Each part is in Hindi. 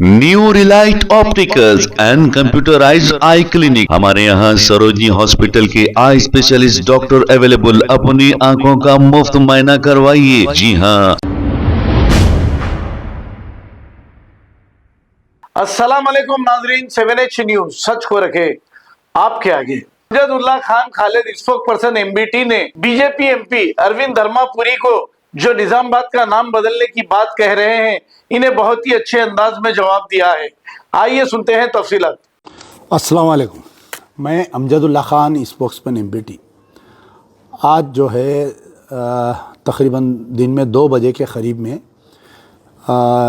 New Relight opticals and computerised I clinic. हमारे यहाँ सरोजनी हॉस्पिटल के आई स्पेशलिस्ट डॉक्टर अवेलेबल। अपनी आंखों का मुफ्त मुआयना करवाइए। जी हाँ। अस्सलाम वालेकुम नाजरीन, 7H न्यूज सच को रखे आपके आगे। अमजदुल्ला खान खालिद स्पोक्सपर्सन एमबीटी ने बीजेपी एमपी अरविंद धर्मापुरी को जो निजामाबाद का नाम बदलने की बात कह रहे हैं, इन्हें बहुत ही अच्छे अंदाज में जवाब दिया है। आइए सुनते हैं तफसीलात। अस्सलाम वालेकुम, मैं अमजदुल्ला खान स्पोक्समैन एमबीटी। आज जो है तकरीबन दिन में 2 बजे के करीब में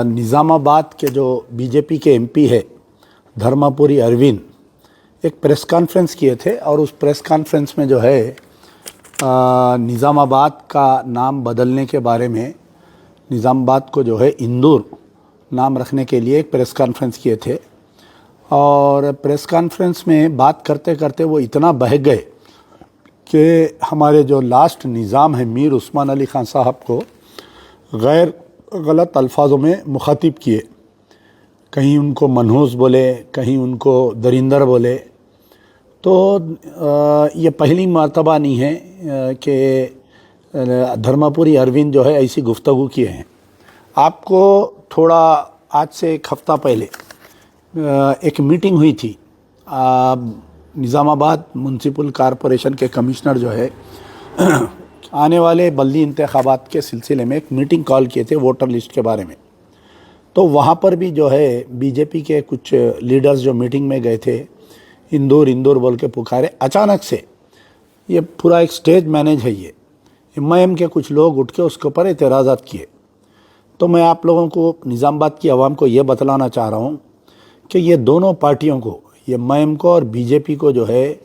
निज़ामाबाद के जो बीजेपी के एमपी है धर्मापुरी अरविंद एक प्रेस कॉन्फ्रेंस किए थे और उस प्रेस कॉन्फ्रेंस में जो है निज़ामाबाद का नाम बदलने के बारे में, निज़ामाबाद को जो है इंदौर नाम रखने के लिए एक प्रेस कॉन्फ्रेंस किए थे। और प्रेस कॉन्फ्रेंस में बात करते करते वो इतना बह गए कि हमारे जो लास्ट निज़ाम है मीर उस्मान अली खान साहब को गैर गलत अल्फाजों में मुखातिब किए। कहीं उनको मनहूस बोले, कहीं उनको दरिंदर बोले। तो ये पहली मर्तबा नहीं है कि धर्मापुरी अरविंद जो है ऐसी गुफ्तगू किए हैं। आपको थोड़ा आज से एक हफ़्ता पहले एक मीटिंग हुई थी। निज़ामाबाद म्युनिसिपल कॉरपोरेशन के कमिश्नर जो है आने वाले बल्दी इंतखाबात के सिलसिले में एक मीटिंग कॉल किए थे वोटर लिस्ट के बारे में। तो वहाँ पर भी जो है बीजेपी के कुछ लीडर्स जो मीटिंग में गए थे, इंदौर बोल के पुकारे। अचानक से ये पूरा एक स्टेज मैनेज है। ये एमआईएम के कुछ लोग उठ के उसके ऊपर एतराज़ात किए। तो मैं आप लोगों को, निज़ामाबाद की आवाम को ये बतलाना चाह रहा हूँ कि ये दोनों पार्टियों को, एमआईएम को और बीजेपी को जो है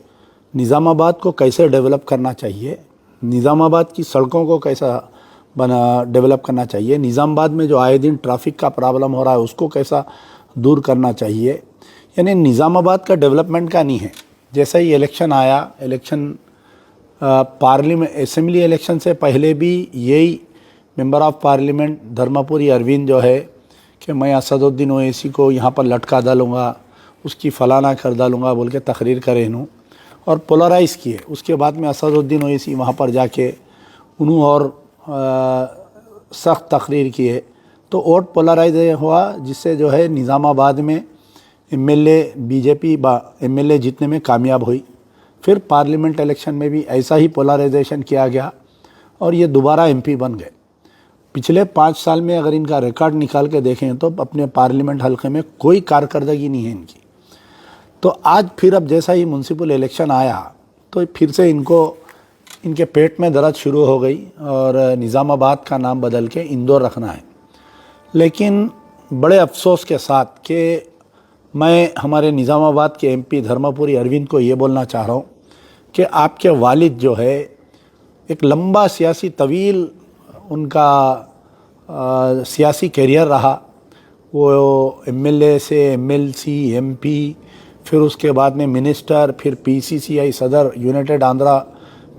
निज़ामाबाद को कैसे डेवलप करना चाहिए, निज़ामाबाद की सड़कों को कैसा डेवलप करना चाहिए, निज़ामाबाद में जो आए दिन ट्रैफिक का प्रॉब्लम हो रहा है उसको कैसा दूर करना चाहिए। यानी निज़ामाबाद का डेवलपमेंट का नहीं है। जैसे ही इलेक्शन आया, इलेक्शन पार्लियामेंट असेंबली इलेक्शन से पहले भी यही member of parliament Dharmapuri Arvind जो है कि मैं असदुद्दीन ओवैसी को यहाँ पर लटका डालूँगा, उसकी फलाना कर डालूँगा बोल के तकरीर करे इन्हों और पोलराइज़ किए। उसके बाद में असदुद्दीन ओवैसी वहाँ पर जाके उन्होंने और सख्त तकरीर किए। तो वोट पोलराइज हुआ, जिससे जो है निज़ामाबाद में एमएलए बीजेपी एमएलए जीतने में कामयाब हुई। फिर पार्लियामेंट इलेक्शन में भी ऐसा ही पोलराइजेशन किया गया और ये दोबारा एमपी बन गए। पिछले 5 साल में अगर इनका रिकॉर्ड निकाल के देखें तो अपने पार्लियामेंट हल्के में कोई कारकर्दगी नहीं है इनकी। तो आज फिर अब जैसा ही म्युनिसिपल इलेक्शन आया तो फिर से इनके पेट में दर्द शुरू हो गई और निज़ामाबाद का नाम बदल के इंदौर रखना है। लेकिन बड़े अफसोस के साथ कि मैं हमारे निज़ामाबाद के एमपी धर्मापुरी अरविंद को ये बोलना चाह रहा हूँ कि आपके वालिद जो है एक लंबा सियासी तवील उनका सियासी करियर रहा। वो एमएलए से एमएलसी, एमपी, फिर उसके बाद में मिनिस्टर, फिर पीसीसीआई सदर, यूनाइटेड आंध्रा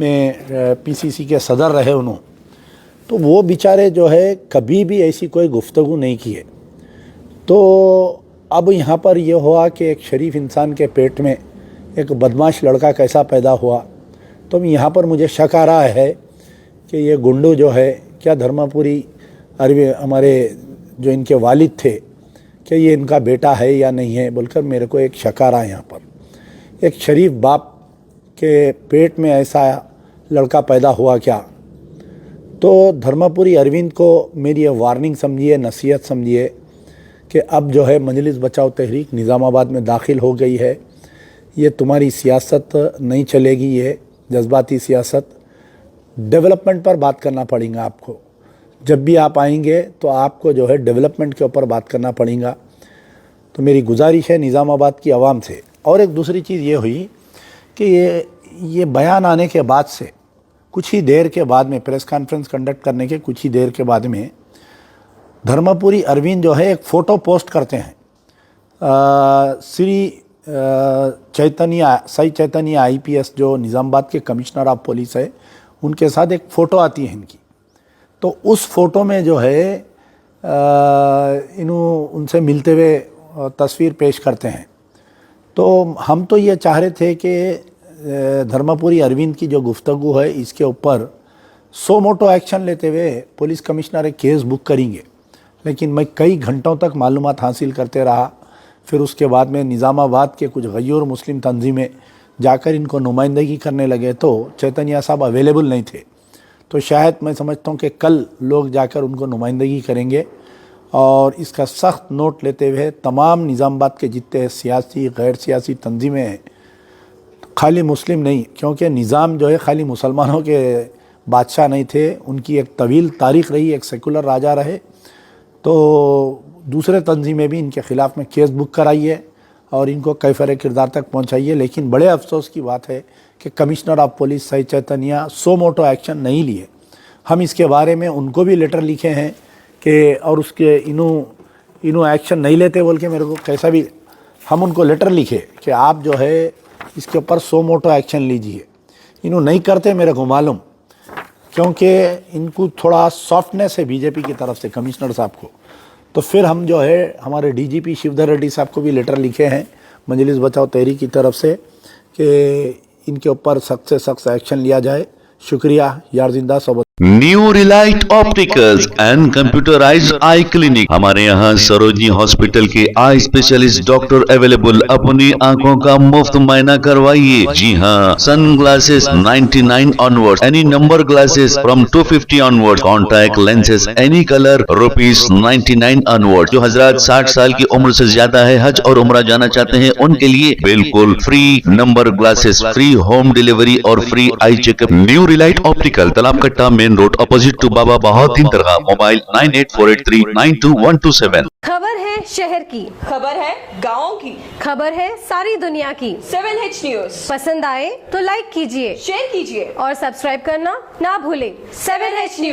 में पीसीसी के सदर रहे उन्होंने। तो वो बेचारे जो है कभी भी ऐसी कोई गुफ्तगू नहीं किए। तो अब यहाँ पर ये हुआ कि एक शरीफ इंसान के पेट में एक बदमाश लड़का कैसा पैदा हुआ। तो यहाँ पर मुझे शक आ रहा है कि ये गुंडू जो है, क्या धर्मापुरी अरविंद हमारे जो इनके वालिद थे, कि ये इनका बेटा है या नहीं है बोलकर मेरे को एक शक आ रहा है। यहाँ पर एक शरीफ बाप के पेट में ऐसा लड़का पैदा हुआ क्या। तो धर्मापुरी अरविंद को मेरी ये वार्निंग समझिए, नसीहत समझिए कि अब जो है मजलिस बचाओ तहरीक निज़ामाबाद में दाखिल हो गई है। ये तुम्हारी सियासत नहीं चलेगी, ये जज्बाती सियासत। डेवलपमेंट पर बात करना पड़ेगा आपको। जब भी आप आएंगे तो आपको जो है डेवलपमेंट के ऊपर बात करना पड़ेगा। तो मेरी गुजारिश है निज़ामाबाद की आवाम से। और एक दूसरी चीज़ ये हुई कि ये बयान आने के बाद से कुछ ही देर के बाद में, प्रेस कॉन्फ्रेंस कंडक्ट करने के कुछ ही देर के बाद में धर्मापुरी अरविंद जो है एक फ़ोटो पोस्ट करते हैं। श्री साई चैतन्य आईपीएस जो निज़ामाबाद के कमिश्नर ऑफ पुलिस है, उनके साथ एक फ़ोटो आती है इनकी। तो उस फ़ोटो में जो है उनसे मिलते हुए तस्वीर पेश करते हैं। तो हम तो ये चाह रहे थे कि धर्मपुरी अरविंद की जो गुफ्तगू है इसके ऊपर सो मोटो एक्शन लेते हुए पुलिस कमिश्नर एक केस बुक करेंगे, लेकिन मैं कई घंटों तक मालूमात हासिल करते रहा। फिर उसके बाद में निज़ामाबाद के कुछ गैर मुस्लिम तंजीमें जाकर इनको नुमाइंदगी करने लगे तो चैतन्या साहब अवेलेबल नहीं थे। तो शायद मैं समझता हूँ कि कल लोग जाकर उनको नुमाइंदगी करेंगे और इसका सख्त नोट लेते हुए तमाम निज़ामाबाद के जितने सियासी गैर सियासी तंजीमें हैं, खाली मुस्लिम नहीं, क्योंकि निज़ाम जो है खाली मुसलमानों के बादशाह नहीं थे, उनकी एक तवील तारीख़ रही, एक सेकुलर राजा रहे। तो दूसरे तंजीमें भी इनके ख़िलाफ़ में केस बुक कराइए और इनको कैफर किरदार तक पहुंचाइए। लेकिन बड़े अफसोस की बात है कि कमिश्नर ऑफ पुलिस सही चैतन्या सो मोटो एक्शन नहीं लिए। हम इसके बारे में उनको भी लेटर लिखे हैं कि और उसके इनू एक्शन नहीं लेते बोल के मेरे को कैसा भी हम उनको लेटर लिखे कि आप जो है इसके ऊपर सो मोटो एक्शन लीजिए। इनू नहीं करते मेरे को मालूम, क्योंकि इनको थोड़ा सॉफ्टनेस है बीजेपी की तरफ से कमिश्नर साहब को। तो फिर हम जो है हमारे डीजीपी शिवधर रेड्डी साहब को भी लेटर लिखे हैं मजलिस बचाओ तहरीक की तरफ से कि इनके ऊपर सख्त से सख्त एक्शन लिया जाए। शुक्रिया। यार जिंदा सब। New Relight opticals and computerised I clinic. हमारे यहाँ सरोजनी हॉस्पिटल के आई स्पेशलिस्ट डॉक्टर अवेलेबल। अपनी आंखों का मुफ्त मायना करवाइए। जी हाँ, sun glasses 99 onward, any number glasses from 250 onward, contact lenses any colour ₹99 onward. जो हजरात 60 साल की उम्र से ज्यादा है, हज और उम्रा जाना चाहते हैं, उनके लिए बिल्कुल free number glasses, free home delivery और free eye checkup. New relight optical, Talab Katta, main road, opposite to Baba Bahauddin dargah. Mobile 9848392127। खबर है शहर की, खबर है गाँव की, खबर है सारी दुनिया की। 7H न्यूज पसंद आए तो लाइक कीजिए, शेयर कीजिए और सब्सक्राइब करना ना भूलें। 7H news.